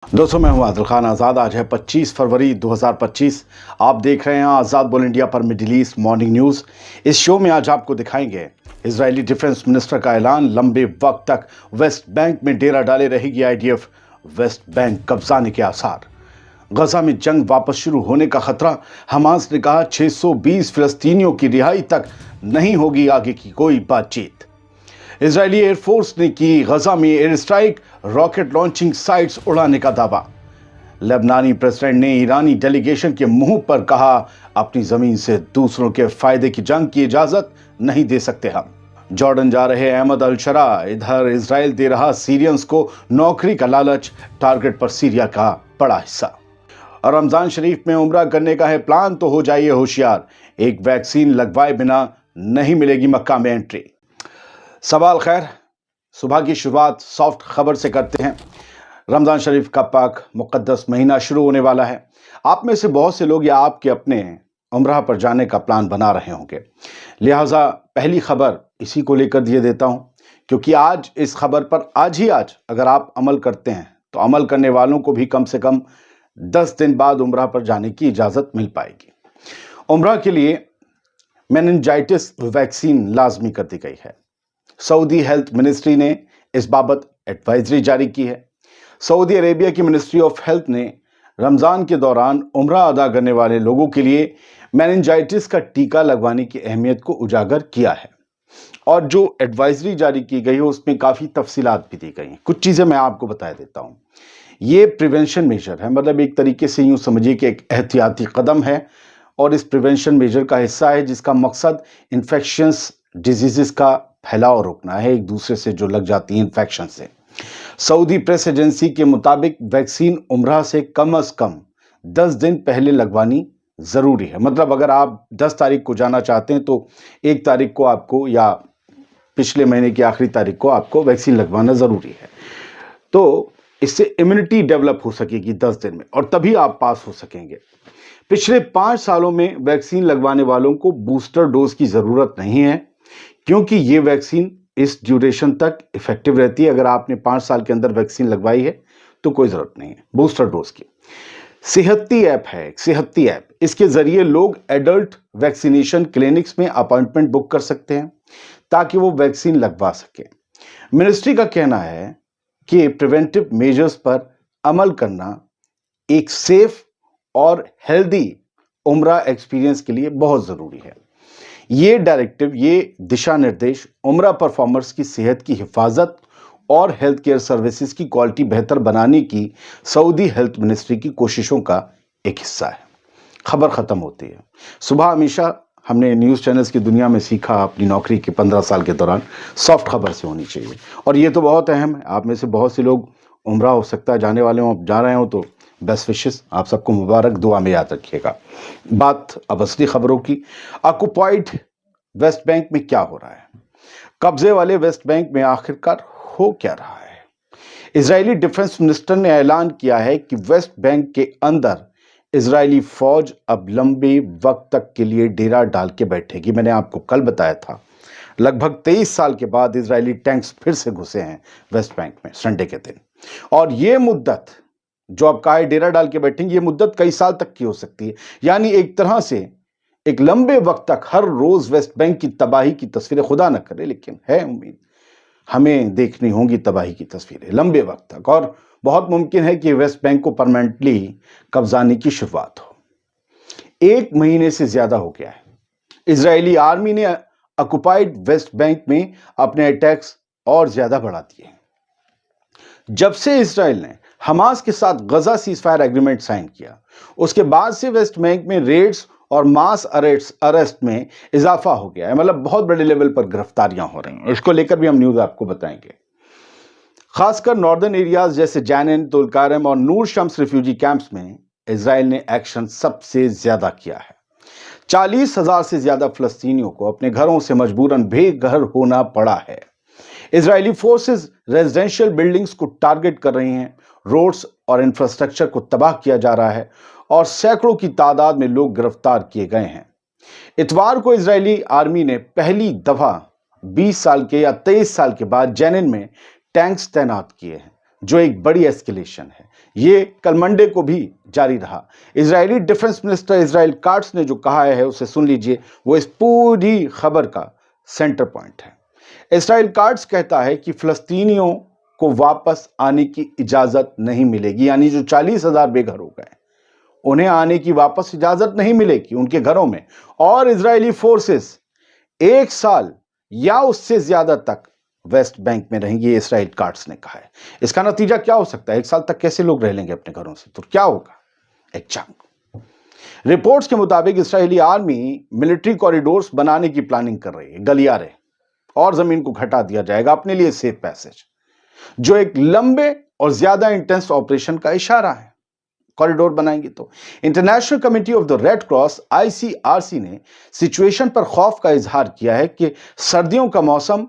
दोस्तों मैं हूं आदिल खान आज़ाद। आज है 25 फरवरी 2025। आप देख रहे हैं आज़ाद बोल इंडिया पर मिडिल ईस्ट मॉर्निंग न्यूज़। इस शो में आज आपको दिखाएंगे इजरायली डिफेंस मिनिस्टर का ऐलान, लंबे वक्त तक वेस्ट बैंक में डेरा डाले रहेगी आईडीएफ, वेस्ट बैंक कब्जाने के आसार, गजा में जंग वापस शुरू होने का खतरा, हमास ने कहा 620 फिलिस्तीनियों की रिहाई तक नहीं होगी आगे की कोई बातचीत, इजरायली एयरफोर्स ने की गजा में air strike, rocket launching sites उड़ाने का दावा, लेबनानी प्रेसिडेंट ने ईरानी डेलीगेशन के मुंह पर कहा अपनी जमीन से दूसरों के फायदे की जंग की इजाजत नहीं दे सकते हम। जॉर्डन जा रहे अहमद अल शरा, इधर इजराइल दे रहा सीरियंस को नौकरी का लालच, टारगेट पर सीरिया का बड़ा हिस्सा। और रमजान शरीफ में उम्रा करने का है प्लान तो हो जाइए होशियार, एक वैक्सीन लगवाए बिना नहीं मिलेगी मक्का में एंट्री। सवाल खैर, सुबह की शुरुआत सॉफ्ट खबर से करते हैं। रमजान शरीफ का पाक मुकद्दस महीना शुरू होने वाला है। आप में से बहुत से लोग या आपके अपने उम्रा पर जाने का प्लान बना रहे होंगे, लिहाजा पहली खबर इसी को लेकर दिए देता हूं, क्योंकि आज इस खबर पर आज अगर आप अमल करते हैं तो अमल करने वालों को भी कम से कम 10 दिन बाद उम्रा पर जाने की इजाजत मिल पाएगी। उम्रा के लिए मेनिंजाइटिस वैक्सीन लाजमी कर दी गई है। सऊदी हेल्थ मिनिस्ट्री ने इस बाबत एडवाइजरी जारी की है। सऊदी अरेबिया की मिनिस्ट्री ऑफ हेल्थ ने रमज़ान के दौरान उम्रा अदा करने वाले लोगों के लिए मेनिंजाइटिस का टीका लगवाने की अहमियत को उजागर किया है, और जो एडवाइजरी जारी की गई है उसमें काफ़ी तफसीलात भी दी गई हैं। कुछ चीज़ें मैं आपको बता देता हूँ। ये प्रिवेंशन मेजर है, मतलब एक तरीके से यूँ समझिए कि एक एहतियाती कदम है, और इस प्रिवेंशन मेजर का हिस्सा है जिसका मकसद इन्फेक्शंस डिजीज़ का फैलाव रोकना है, एक दूसरे से जो लग जाती है इन्फेक्शन से। सऊदी प्रेस एजेंसी के मुताबिक वैक्सीन उम्रा से कम 10 दिन पहले लगवानी ज़रूरी है। मतलब अगर आप 10 तारीख को जाना चाहते हैं तो 1 तारीख को आपको या पिछले महीने की आखिरी तारीख को आपको वैक्सीन लगवाना ज़रूरी है, तो इससे इम्यूनिटी डेवलप हो सकेगी 10 दिन में, और तभी आप पास हो सकेंगे। पिछले 5 सालों में वैक्सीन लगवाने वालों को बूस्टर डोज की ज़रूरत नहीं है, क्योंकि ये वैक्सीन इस ड्यूरेशन तक इफेक्टिव रहती है। अगर आपने 5 साल के अंदर वैक्सीन लगवाई है तो कोई ज़रूरत नहीं है बूस्टर डोज की। सेहती ऐप है, एक सेहती ऐप, इसके ज़रिए लोग एडल्ट वैक्सीनेशन क्लिनिक्स में अपॉइंटमेंट बुक कर सकते हैं ताकि वो वैक्सीन लगवा सकें। मिनिस्ट्री का कहना है कि प्रिवेंटिव मेजर्स पर अमल करना एक सेफ और हेल्दी उम्रा एक्सपीरियंस के लिए बहुत ज़रूरी है। ये डायरेक्टिव, ये दिशा निर्देश उम्रा परफॉर्मर्स की सेहत की हिफाजत और हेल्थ केयर सर्विसेज की क्वालिटी बेहतर बनाने की सऊदी हेल्थ मिनिस्ट्री की कोशिशों का एक हिस्सा है। खबर ख़त्म होती है। सुबह हमेशा हमने न्यूज़ चैनल्स की दुनिया में सीखा अपनी नौकरी के 15 साल के दौरान सॉफ्ट खबर से होनी चाहिए, और ये तो बहुत अहम है। आप में से बहुत से लोग उम्रा हो सकता है जाने वाले हों, जा रहे हो तो बेस्ट विशेस, आप सबको मुबारक, दुआ में याद रखिएगा। बात अब असली खबरों की। ऑक्युपाइड वेस्ट बैंक में क्या हो रहा है? कब्जे वाले वेस्ट बैंक में आखिरकार हो क्या रहा है? इजरायली डिफेंस मिनिस्टर ने ऐलान किया है कि वेस्ट बैंक के अंदर इजरायली फौज अब लंबे वक्त तक के लिए डेरा डाल के बैठेगी। मैंने आपको कल बताया था, लगभग 23 साल के बाद इजरायली टैंक्स फिर से घुसे हैं वेस्ट बैंक में संडे के दिन, और ये मुद्दत जो अब कहा है डेरा डाल के बैठेंगे, ये मुद्दत कई साल तक की हो सकती है। यानी एक तरह से एक लंबे वक्त तक हर रोज वेस्ट बैंक की तबाही की तस्वीरें, खुदा न करे लेकिन है उम्मीद, हमें देखनी होंगी तबाही की तस्वीरें लंबे वक्त तक, और बहुत मुमकिन है कि वेस्ट बैंक को परमानेंटली कब्जाने की शुरुआत हो। 1 महीने से ज्यादा हो गया है इजरायली आर्मी ने ऑक्युपाइड वेस्ट बैंक में अपने अटैक्स और ज्यादा बढ़ा दिए। जब से इजराइल ने हमास के साथ गजा सीजफायर एग्रीमेंट साइन किया, उसके बाद से वेस्ट बैंक में रेड्स और मास अरेस्ट में इजाफा हो गया है। मतलब बहुत बड़े लेवल पर गिरफ्तारियां हो रही हैं। इसको लेकर भी हम न्यूज़ आपको बताएंगे। खासकर नॉर्दर्न एरियाज जैसे जैनिन, तुलकारम और नूर शम्स रिफ्यूजी कैंप्स में इजराइल ने एक्शन सबसे ज्यादा किया है। 40,000 से ज्यादा फलस्तीनियों को अपने घरों से मजबूरन बेघर होना पड़ा है। इजरायली फोर्सेस रेजिडेंशियल बिल्डिंग्स को टारगेट कर रही हैं, रोड्स और इंफ्रास्ट्रक्चर को तबाह किया जा रहा है, और सैकड़ों की तादाद में लोग गिरफ्तार किए गए हैं। इतवार को इजरायली आर्मी ने पहली दफा 20 साल के या 23 साल के बाद जेनिन में टैंक्स तैनात किए हैं, जो एक बड़ी एस्केलेशन है। ये कल मंडे को भी जारी रहा। Israeli defence minister Israel cuts ने जो कहा है उसे सुन लीजिए, वो इस पूरी खबर का सेंटर पॉइंट है। इजराइल काट्स कहता है कि फिलिस्तीनियों को वापस आने की इजाजत नहीं मिलेगी, यानी जो 40,000 बेघर हो गए उन्हें आने की वापस इजाजत नहीं मिलेगी उनके घरों में, और इजरायली फोर्सेस 1 साल या उससे ज्यादा तक वेस्ट बैंक में रहेंगे, इजराइल काट्स ने कहा है। इसका नतीजा क्या हो सकता है? 1 साल तक कैसे लोग रह लेंगे अपने घरों से? तो क्या होगा? एक चंक रिपोर्ट्स के मुताबिक इजरायली आर्मी मिलिट्री कॉरिडोर्स बनाने की प्लानिंग कर रही है, गलियारे और जमीन को घटा दिया जाएगा अपने लिए सेफ पैसेज, जो एक लंबे और ज्यादा इंटेंस ऑपरेशन का इशारा है। कॉरिडोर बनाएंगे तो international committee of the red cross ICRC ने सिचुएशन पर खौफ का इजहार किया है कि सर्दियों का मौसम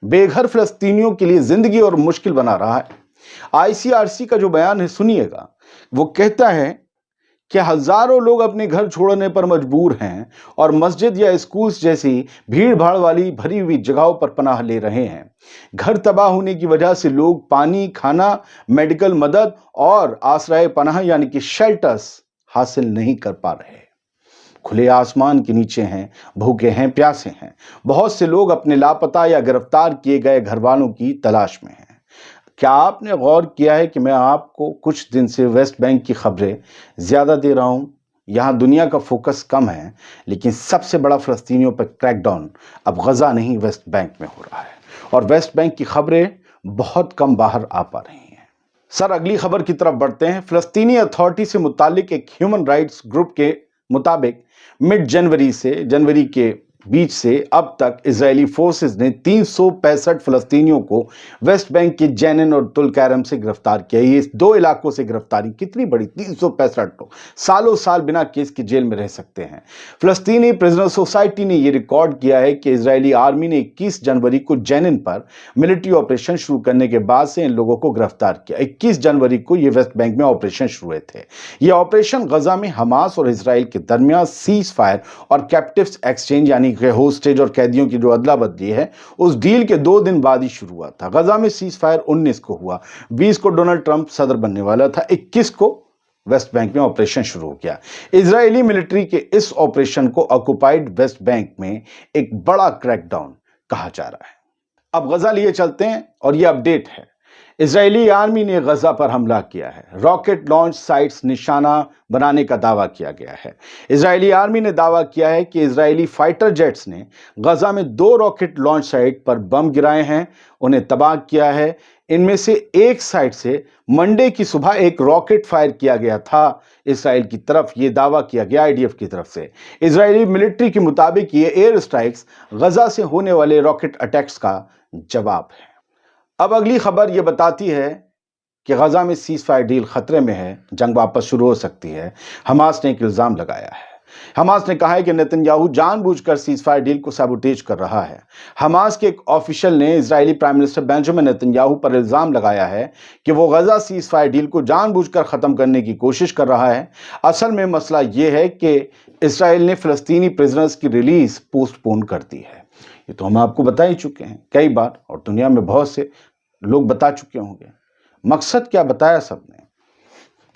बेघर फिलिस्तीनियों के लिए जिंदगी और मुश्किल बना रहा है। ICRC का जो बयान है सुनिएगा, वो कहता है कि हजारों लोग अपने घर छोड़ने पर मजबूर हैं और मस्जिद या स्कूल्स जैसी भीड़ भाड़ वाली भरी हुई जगहों पर पनाह ले रहे हैं। घर तबाह होने की वजह से लोग पानी, खाना, मेडिकल मदद और आश्रय पनाह यानी कि शेल्टर्स हासिल नहीं कर पा रहे। खुले आसमान के नीचे हैं, भूखे हैं, प्यासे हैं। बहुत से लोग अपने लापता या गिरफ्तार किए गए घर वालों की तलाश में हैं। क्या आपने गौर किया है कि मैं आपको कुछ दिन से वेस्ट बैंक की खबरें ज्यादा दे रहा हूं? यहां दुनिया का फोकस कम है, लेकिन सबसे बड़ा फिलिस्तीनियों पर क्रैकडाउन अब गजा नहीं वेस्ट बैंक में हो रहा है, और वेस्ट बैंक की खबरें बहुत कम बाहर आ पा रही हैं। सर, अगली खबर की तरफ बढ़ते हैं। फिलिस्तीनी अथॉरिटी से मुतालिक एक ह्यूमन राइट्स ग्रुप के मुताबिक मिड जनवरी के बीच से अब तक इजरायली फोर्सेस ने 365 फिलिस्तीनियों को वेस्ट बैंक के जेनिन और तुल कैरम से गिरफ्तार किया। ये इस 2 इलाकों से गिरफ्तारी कितनी बड़ी, 365 लोग सालों साल बिना केस के जेल में रह सकते हैं। फिलिस्तीनी प्रिजनर सोसाइटी ने यह रिकॉर्ड किया है कि इजरायली आर्मी ने 21 जनवरी को जेनिन पर मिलिट्री ऑपरेशन शुरू करने के बाद से इन लोगों को गिरफ्तार किया। 21 जनवरी को ये वेस्ट बैंक में ऑपरेशन शुरू हुए थे। ये ऑपरेशन गजा में हमास और इजराइल के दरमियान सीज फायर और कैप्टिव्स एक्सचेंज यानी होस्टेज और कैदियों की जो अदला बदली है उस डील के 2 दिन बाद ही शुरू हुआ था। गजा में सीज फायर 19 को हुआ, 20 को डोनाल्ड ट्रंप सदर बनने वाला था, 21 को वेस्ट बैंक में ऑपरेशन शुरू हो गया। इजरायली मिलिट्री के इस ऑपरेशन को ऑक्युपाइड वेस्ट बैंक में एक बड़ा क्रैकडाउन कहा जा रहा है। अब गजा लिए चलते हैं और यह अपडेट है। इजरायली आर्मी ने गजा पर हमला किया है। रॉकेट लॉन्च साइट्स निशाना बनाने का दावा किया गया है। इजरायली आर्मी ने दावा किया है कि इजरायली फाइटर जेट्स ने गजा में 2 रॉकेट लॉन्च साइट पर बम गिराए हैं, उन्हें तबाह किया है। इनमें से एक साइट से मंडे की सुबह एक रॉकेट फायर किया गया था इसराइल की तरफ, यह दावा किया गया IDF की तरफ से। इजरायली मिलिट्री के मुताबिक ये एयर स्ट्राइक्स गजा से होने वाले रॉकेट अटैक्स का जवाब है। अब अगली खबर यह बताती है कि गजा में सीज फायर डील खतरे में है, जंग वापस शुरू हो सकती है। हमास ने एक इल्जाम लगाया है। हमास ने कहा है कि नेतन्याहू जानबूझकर सीज फायर डील को सबोटेज कर रहा है। हमास के एक ऑफिशियल ने Israeli prime minister Benjamin Netanyahu पर इल्जाम लगाया है कि वो गजा सीज फायर डील को जानबूझकर खत्म करने की कोशिश कर रहा है। असल में मसला यह है कि इसराइल ने फिलिस्तीनी प्रिजनर्स की रिलीज पोस्टपोन कर दी है। ये तो हम आपको बता ही चुके हैं कई बार, और दुनिया में बहुत से लोग बता चुके होंगे। मकसद क्या बताया सबने,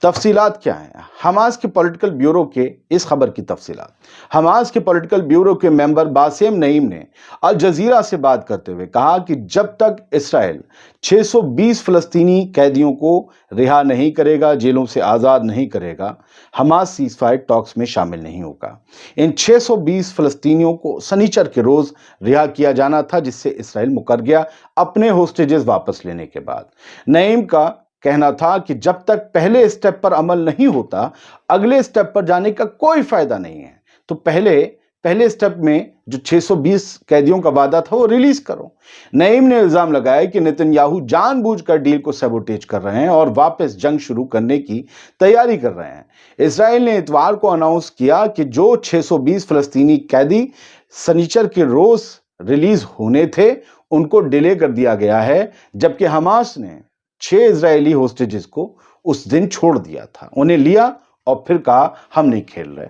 तफसीलात क्या है? हमास के पॉलिटिकल ब्यूरो के इस खबर की तफसीलात। हमास के पॉलिटिकल ब्यूरो के मेंबर बासेम नईम ने अल जजीरा से बात करते हुए कहा कि जब तक इसराइल 620 फिलिस्तीनी कैदियों को रिहा नहीं करेगा, जेलों से आज़ाद नहीं करेगा, हमास सीज फायर टॉक्स में शामिल नहीं होगा। इन 620 फिलिस्तीनियों को शनिचर के रोज रिहा किया जाना था, जिससे इसराइल मुकर गया अपने होस्टेजेस वापस लेने के बाद। नईम का कहना था कि जब तक पहले स्टेप पर अमल नहीं होता, अगले स्टेप पर जाने का कोई फायदा नहीं है। तो पहले स्टेप में जो 620 कैदियों का वादा था वो रिलीज करो। नईम ने इल्जाम लगाया कि नेतन्याहू जानबूझकर डील को सबोटेज कर रहे हैं और वापस जंग शुरू करने की तैयारी कर रहे हैं। इसराइल ने इतवार को अनाउंस किया कि जो 620 फिलिस्तीनी कैदी शनिचर के रोज रिलीज होने थे उनको डिले कर दिया गया है, जबकि हमास ने 6 इजरायली होस्टेजेस को उस दिन छोड़ दिया था। उन्हें लिया और फिर कहा हम नहीं खेल रहे।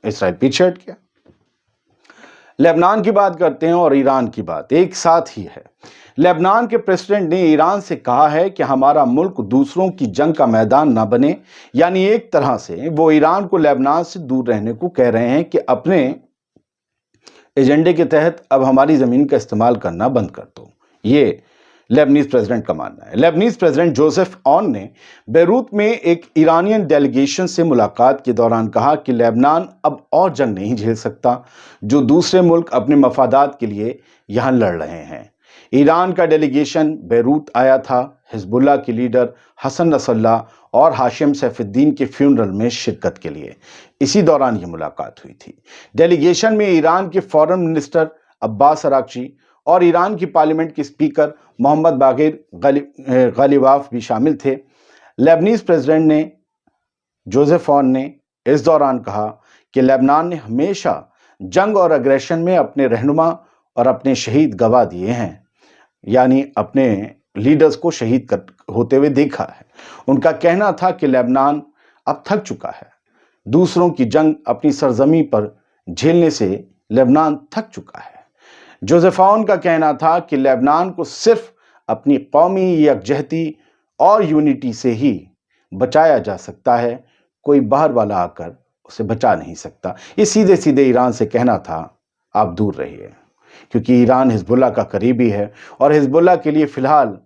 इसराइल पीछे हट गया। लेबनान की बात करते हैं और ईरान की बात एक साथ ही है। लेबनान के प्रेसिडेंट ने ईरान से कहा है कि हमारा मुल्क दूसरों की जंग का मैदान ना बने, यानी एक तरह से वो ईरान को लेबनान से दूर रहने को कह रहे हैं कि अपने एजेंडे के तहत अब हमारी जमीन का इस्तेमाल करना बंद कर दो। ये लेबनीज प्रेसिडेंट का मानना है। लेबनीज प्रेसिडेंट जोसेफ ऑन ने बेरूत में एक ईरानियन डेलीगेशन से मुलाकात के दौरान कहा कि लेबनान अब और जंग नहीं झेल सकता जो दूसरे मुल्क अपने मफादात के लिए यहां लड़ रहे हैं। ईरान का डेलीगेशन बेरूत आया था हिजबुल्लाह के लीडर हसन नसरल्लाह और हाशिम सैफुद्दीन के फ्यूनरल में शिरकत के लिए। इसी दौरान ये मुलाकात हुई थी। डेलीगेशन में ईरान के फॉरेन मिनिस्टर अब्बास अराक्ची और ईरान की पार्लियामेंट के स्पीकर मोहम्मद बागिर गालिबाफ भी शामिल थे। लेबनीज प्रेसिडेंट ने जोसेफ ऑन ने इस दौरान कहा कि लेबनान ने हमेशा जंग और अग्रेशन में अपने रहनुमा और अपने शहीद गवा दिए हैं, यानी अपने लीडर्स को शहीद होते हुए देखा है। उनका कहना था कि लेबनान अब थक चुका है। दूसरों की जंग अपनी सरजमी पर झेलने से लेबनान थक चुका है। जोसेफ ऑन का कहना था कि लेबनान को सिर्फ अपनी कौमी यकजहती और यूनिटी से ही बचाया जा सकता है, कोई बाहर वाला आकर उसे बचा नहीं सकता। ये सीधे सीधे ईरान से कहना था आप दूर रहिए, क्योंकि ईरान हिजबुल्लाह का करीबी है और हिजबुल्लाह के लिए फिलहाल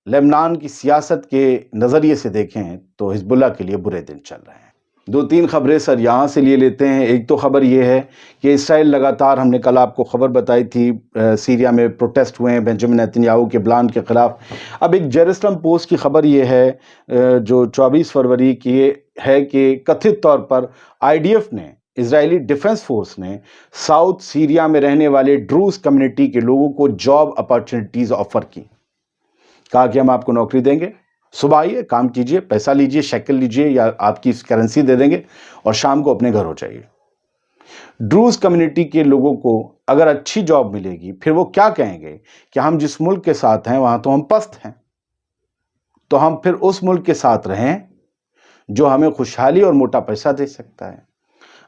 लेबनान की सियासत के नज़रिए से देखें तो हिजबुल्लाह के लिए बुरे दिन चल रहे हैं। दो तीन खबरें सर यहाँ से लिए लेते हैं। एक तो खबर ये है कि इसराइल लगातार, हमने कल आपको खबर बताई थी, सीरिया में प्रोटेस्ट हुए हैं बेंजामिन नेतन्याहू के प्लान के खिलाफ। अब एक जेरूसलम पोस्ट की खबर ये है जो 24 फरवरी की है कि कथित तौर पर आईडीएफ ने, इजरायली डिफेंस फोर्स ने साउथ सीरिया में रहने वाले ड्रूज कम्युनिटी के लोगों को जॉब अपॉर्चुनिटीज ऑफर की। कहा कि हम आपको नौकरी देंगे, सुबह आइए, काम कीजिए, पैसा लीजिए, शेकल लीजिए या आपकी करेंसी दे देंगे और शाम को अपने घर हो जाइए। ड्रूज कम्युनिटी के लोगों को अगर अच्छी जॉब मिलेगी फिर वो क्या कहेंगे कि हम जिस मुल्क के साथ हैं वहां तो हम पस्त हैं, तो हम फिर उस मुल्क के साथ रहें जो हमें खुशहाली और मोटा पैसा दे सकता है।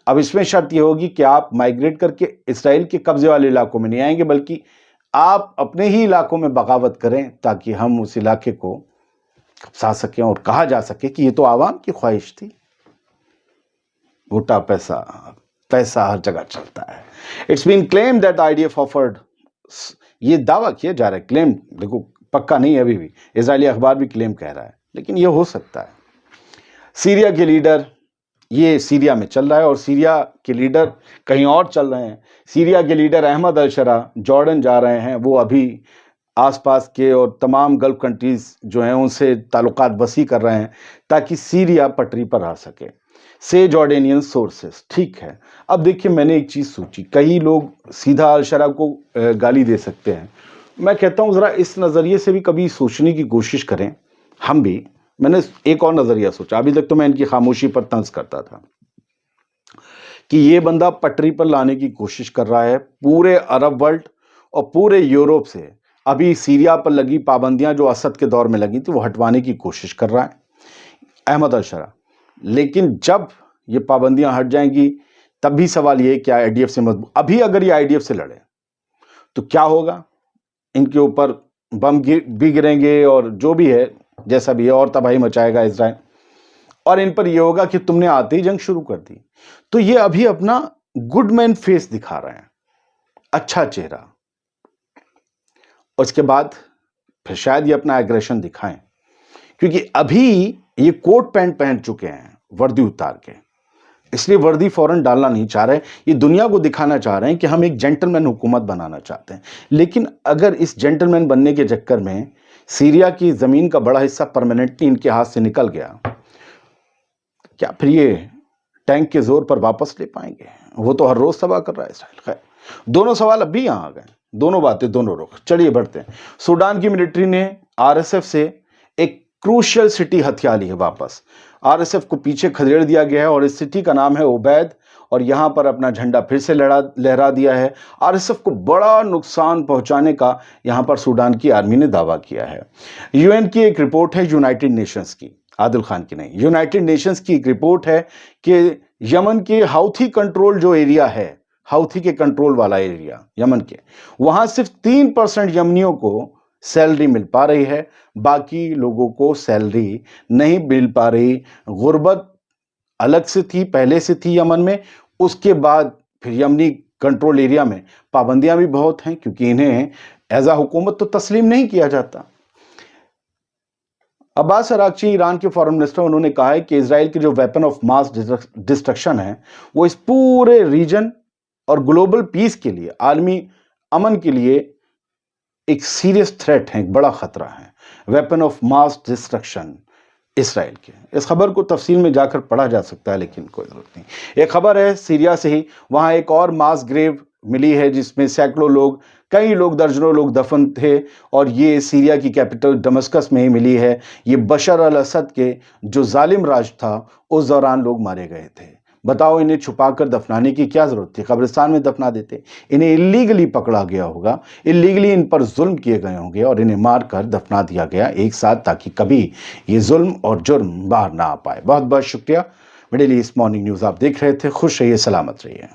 अब इसमें शर्त यह होगी कि आप माइग्रेट करके इसराइल के कब्जे वाले इलाकों में नहीं आएंगे, बल्कि आप अपने ही इलाकों में बगावत करें ताकि हम उस इलाके को कब्जा सकें और कहा जा सके कि ये तो आवाम की ख्वाहिश थी। मोटा पैसा, पैसा हर जगह चलता है। It's been claim that IDF offered, ये दावा किया जा रहा है, क्लेम देखो पक्का नहीं है, अभी भी इजरायली अखबार भी क्लेम कह रहा है, लेकिन ये हो सकता है। सीरिया के लीडर, ये सीरिया में चल रहा है और सीरिया के लीडर कहीं और चल रहे हैं। सीरिया के लीडर अहमद अल-शरा जॉर्डन जा रहे हैं। वो अभी आसपास के और तमाम गल्फ कंट्रीज जो हैं उनसे ताल्लुकात वसी कर रहे हैं ताकि सीरिया पटरी पर आ सके। से जॉर्डेनियन सोर्सेस, ठीक है। अब देखिए, मैंने एक चीज़ सोची, कई लोग सीधा अल-शरा को गाली दे सकते हैं। मैं कहता हूँ ज़रा इस नज़रिए से भी कभी सोचने की कोशिश करें हम भी। मैंने एक और नज़रिया सोचा। अभी तक तो मैं इनकी खामोशी पर तंज करता था कि ये बंदा पटरी पर लाने की कोशिश कर रहा है पूरे अरब वर्ल्ड और पूरे यूरोप से। अभी सीरिया पर लगी पाबंदियां जो असद के दौर में लगी थी वो हटवाने की कोशिश कर रहा है अहमद अल-शरा। लेकिन जब ये पाबंदियां हट जाएंगी तब भी सवाल ये कि आईडीएफ से मजबूत, अभी अगर ये आईडीएफ से लड़े तो क्या होगा, इनके ऊपर बम भी गिरेंगे और जो भी है जैसा भी है, और तबाही मचाएगा इजराइल, और इन पर यह होगा कि तुमने आते ही जंग शुरू कर दी। तो ये अभी अपना गुडमैन फेस दिखा रहे हैं, अच्छा चेहरा। उसके बाद फिर शायद ये अपना एग्रेशन दिखाएं, क्योंकि अभी ये कोट पैंट पहन चुके हैं वर्दी उतार के, इसलिए वर्दी फौरन डालना नहीं चाह रहे। ये दुनिया को दिखाना चाह रहे हैं कि हम एक जेंटलमैन हुकूमत बनाना चाहते हैं। लेकिन अगर इस जेंटलमैन बनने के चक्कर में सीरिया की जमीन का बड़ा हिस्सा परमानेंटली इनके हाथ से निकल गया, क्या फिर ये टैंक के जोर पर वापस ले पाएंगे? वो तो हर रोज तबाह कर रहा है इसराइल। खैर, दोनों सवाल अब भी यहां आ गए, दोनों बातें, दोनों रुख। चलिए बढ़ते हैं। सूडान की मिलिट्री ने आरएसएफ से एक क्रूशियल सिटी हथिया ली है वापस। आरएसएफ को पीछे खदेड़ दिया गया है और इस सिटी का नाम है उबैद, और यहां पर अपना झंडा फिर से लहरा दिया है। आरएसएफ को बड़ा नुकसान पहुंचाने का यहां पर सूडान की आर्मी ने दावा किया है। यूएन की एक रिपोर्ट है, यूनाइटेड नेशंस की, आदिल खान की नहीं, यूनाइटेड नेशंस की एक रिपोर्ट है कि यमन के हाउथी कंट्रोल जो एरिया है हाउथी के कंट्रोल वाला एरिया यमन के, वहां सिर्फ 3% यमनियों को सैलरी मिल पा रही है, बाकी लोगों को सैलरी नहीं मिल पा रही। गुर्बत अलग से थी, पहले से थी यमन में, उसके बाद फिर यमनी कंट्रोल एरिया में पाबंदियां भी बहुत हैं, क्योंकि इन्हें एज अ हुकूमत तो तस्लीम नहीं किया जाता। अब्बास अरागची ईरान के फॉरेन मिनिस्टर, उन्होंने कहा है कि इजराइल की जो वेपन ऑफ मास डिस्ट्रक्शन है वो इस पूरे रीजन और ग्लोबल पीस के लिए, आलमी अमन के लिए एक सीरियस थ्रेट है, एक बड़ा खतरा है। Weapon of mass destruction Israel के, इस खबर को तफसील में जाकर पढ़ा जा सकता है, लेकिन कोई जरूरत नहीं। एक खबर है सीरिया से ही, वहां एक और मास ग्रेव मिली है जिसमें सैकड़ों लोग, कई लोग, दर्जनों लोग दफन थे, और ये सीरिया की कैपिटल दमस्कस में ही मिली है। ये बशर अल असद के जो जालिम राज था उस दौरान लोग मारे गए थे। बताओ, इन्हें छुपाकर दफनाने की क्या जरूरत थी? कब्रिस्तान में दफना देते। इन्हें इलीगली पकड़ा गया होगा, इलीगली इन पर जुल्म किए गए होंगे और इन्हें मारकर दफना दिया गया एक साथ, ताकि कभी ये जुल्म और जुर्म बाहर ना आ पाए। बहुत बहुत शुक्रिया। मिडिल ईस्ट मॉर्निंग न्यूज़ आप देख रहे थे। खुश रहिए, सलामत रहिए।